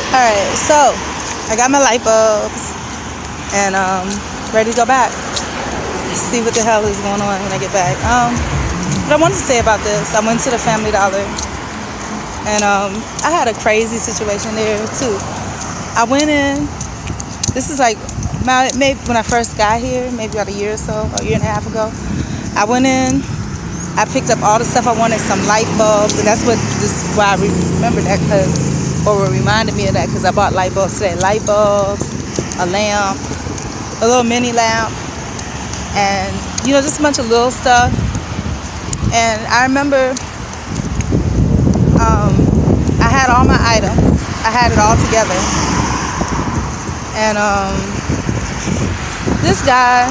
Alright, so I got my light bulbs and ready to go back. See what the hell is going on when I get back. What I wanted to say about this, I went to the Family Dollar and I had a crazy situation there too. I went in, this is like maybe when I first got here, maybe about a year or so, a year and a half ago. I went in, I picked up all the stuff I wanted, some light bulbs, and that's why I remember that, or it reminded me of that, because I bought light bulbs today. Light bulbs, a lamp, a little mini lamp, and just a bunch of little stuff. And I remember I had all my items. I had it all together. And this guy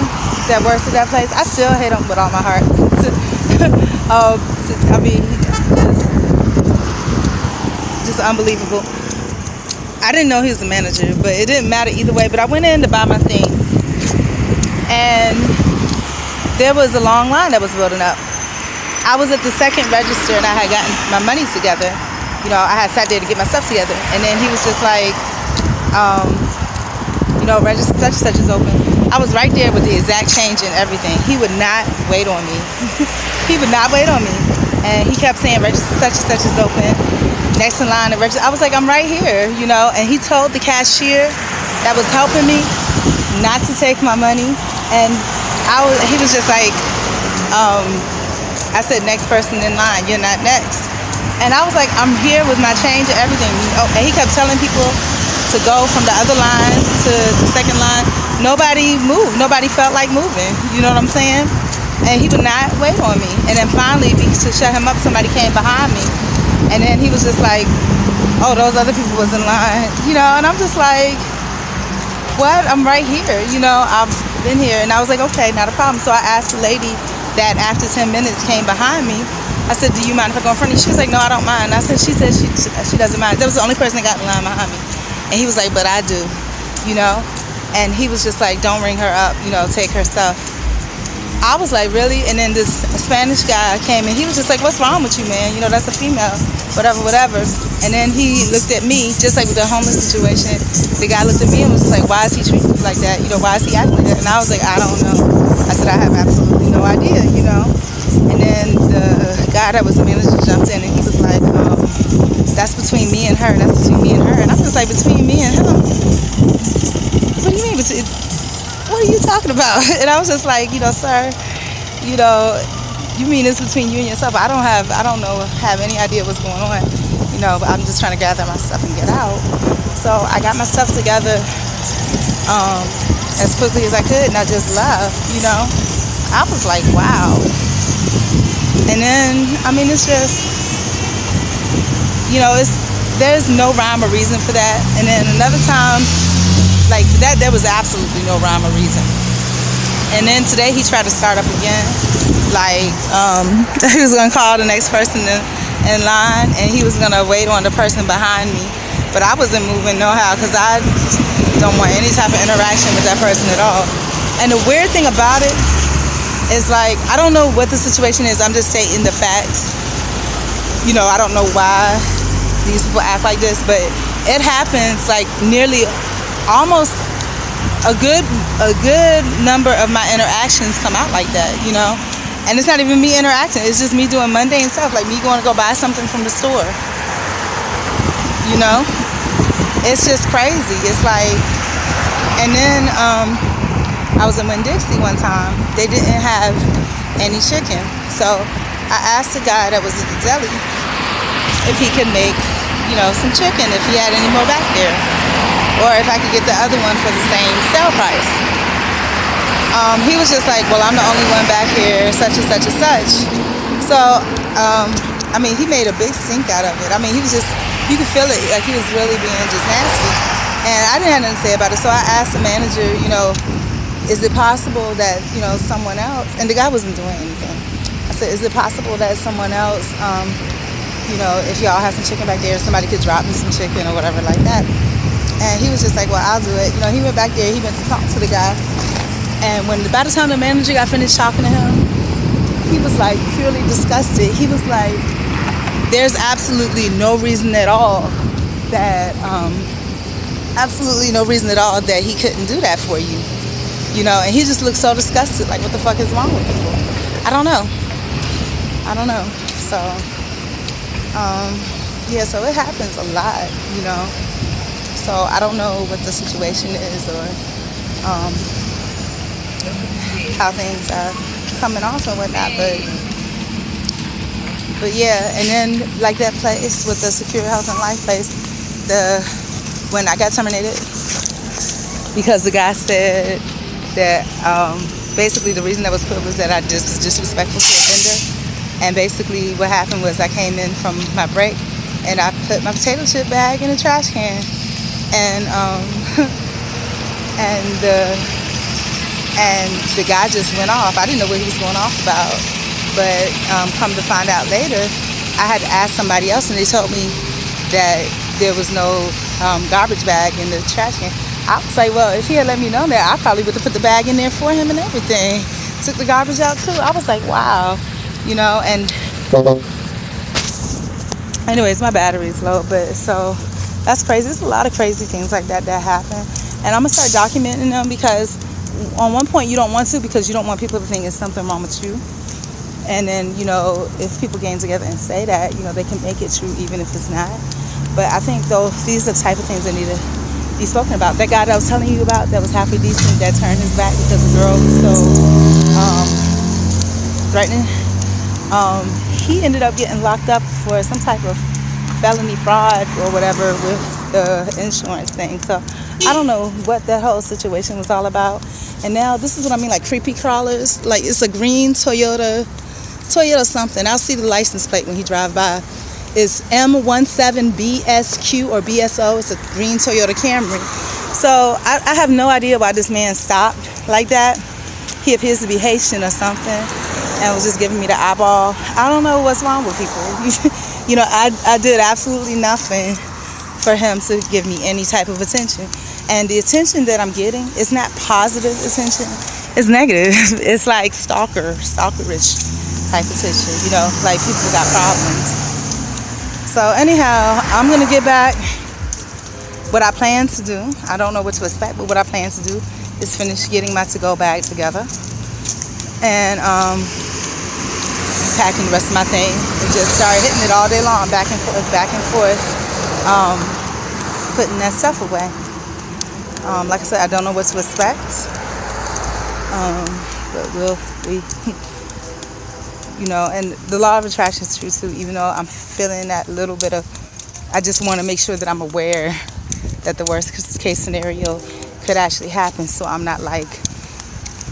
that works at that place, I still hate him with all my heart. I mean, just unbelievable. I didn't know he was the manager, but it didn't matter either way. But I went in to buy my things, and there was a long line that was building up. I was at the second register, and I had gotten my money together. I had sat there to get my stuff together, and then he was just like, register such and such is open. I was right there with the exact change and everything. He would not wait on me. He would not wait on me. And he kept saying, register such and such is open. Next in line to register. I was like, I'm right here, And he told the cashier that was helping me not to take my money. And he was just like, I said, next person in line, you're not next. And I was like, I'm here with my change and everything. And he kept telling people to go from the other line to the second line. Nobody moved. Nobody felt like moving. You know what I'm saying? And he would not wait on me. And then finally, to shut him up, somebody came behind me. And then he was just like, oh, those other people was in line. And I'm just like, what? I'm right here. I've been here. And I was like, okay, not a problem. So I asked the lady that after 10 minutes came behind me, I said, do you mind if I go in front of you? She was like, no, I don't mind. She said she doesn't mind. That was the only person that got in line behind me. And he was like, but I do, And he was just like, don't ring her up, take her stuff. I was like, really? And then this Spanish guy came and he was just like, what's wrong with you, man? That's a female, whatever. And then he looked at me, just like with the homeless situation. The guy looked at me and was just like, why is he treating you like that? Why is he acting like that? And I was like, I don't know. I said, I have absolutely no idea, And then the guy that was the manager jumped in and he was like, that's between me and her. That's between me and her. And I'm just like, between me and him? What do you mean? What are you talking about? And I was just like, sir, you mean it's between you and yourself? I don't have any idea what's going on. But I'm just trying to gather my stuff and get out. So I got my stuff together as quickly as I could, and I just left. I was like, wow. And then, it's just, there's no rhyme or reason for that. And then another time, like that, there was absolutely no rhyme or reason. And then today he tried to start up again. Like, he was going to call the next person in line, and he was going to wait on the person behind me. But I wasn't moving no how, because I don't want any type of interaction with that person at all. And the weird thing about it is, like, I don't know what the situation is. I'm just stating the facts. I don't know why these people act like this, but it happens like nearly almost a good number of my interactions come out like that, And it's not even me interacting. It's just me doing mundane stuff, like me going to go buy something from the store. It's just crazy. It's like, and then I was in Winn-Dixie one time. They didn't have any chicken, so I asked the guy that was at the deli if he could make, some chicken, if he had any more back there, or if I could get the other one for the same sale price. He was just like, well, I'm the only one back here, such and such and such. So, he made a big stink out of it. He was just, you could feel it, like he was really being just nasty. And I didn't have nothing to say about it, so I asked the manager, is it possible that, someone else, and the guy wasn't doing anything. I said, is it possible that someone else, if y'all have some chicken back there, somebody could drop me some chicken or whatever like that. And he was just like, well, I'll do it. He went back there, he went to talk to the guy. And by the time the manager got finished talking to him, he was like purely disgusted. He was like, there's absolutely no reason at all that absolutely no reason at all that he couldn't do that for you. You know, and he just looked so disgusted, like, what the fuck is wrong with people? I don't know. So, yeah, so it happens a lot, you know. So I don't know what the situation is or how things are coming off and whatnot, but yeah. And then like that place with the Secure Health and Life place, when I got terminated because the guy said that basically the reason that was put was that I just was disrespectful to a vendor. And basically what happened was I came in from my break and I put my potato chip bag in a trash can, and the guy just went off. I didn't know what he was going off about, but come to find out later, I had to ask somebody else, and they told me that there was no garbage bag in the trash can. I was like, well, if he had let me know that, I probably would have put the bag in there for him and everything. Took the garbage out too. I was like, wow, you know. And anyways, my battery's low, but so that's crazy. There's a lot of crazy things like that happen, and I'm gonna start documenting them, because on one point you don't want to, because you don't want people to think it's something wrong with you. And then, you know, if people get together and say that, you know, they can make it true even if it's not. But I think though these are the type of things that need to be spoken about. That guy that I was telling you about that was halfway decent, that turned his back because the girl was so threatening, he ended up getting locked up for some type of felony fraud or whatever with the insurance thing. So I don't know what that whole situation was all about. And now this is what I mean, like creepy crawlers. Like, it's a green Toyota something. I'll see the license plate when he drive by. It's M17BSQ or BSO. It's a green Toyota Camry. So I have no idea why this man stopped like that. He appears to be Haitian or something, and was just giving me the eyeball. I don't know what's wrong with people. You know, I did absolutely nothing for him to give me any type of attention. And the attention that I'm getting is not positive attention. It's negative. It's like stalkerish type attention, you know, like people got problems. So anyhow, I'm going to get back. What I plan to do, I don't know what to expect, but what I plan to do is finish getting my to-go bag together and packing the rest of my things, and just start hitting it all day long, back and forth, putting that stuff away. Like I said, I don't know what to expect, but we you know, and the law of attraction is true too, even though I'm feeling that little bit of, I just want to make sure that I'm aware that the worst case scenario could actually happen, so I'm not like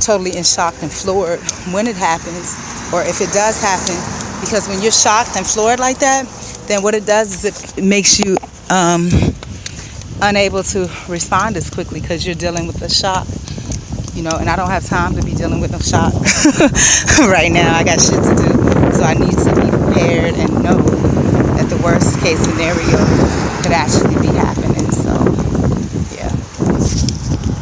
totally in shock and floored when it happens, or if it does happen. Because when you're shocked and floored like that, then what it does is it makes you unable to respond as quickly, because you're dealing with the shock, you know. And I don't have time to be dealing with no shock right now. I got shit to do, so I need to be prepared and know that the worst case scenario could actually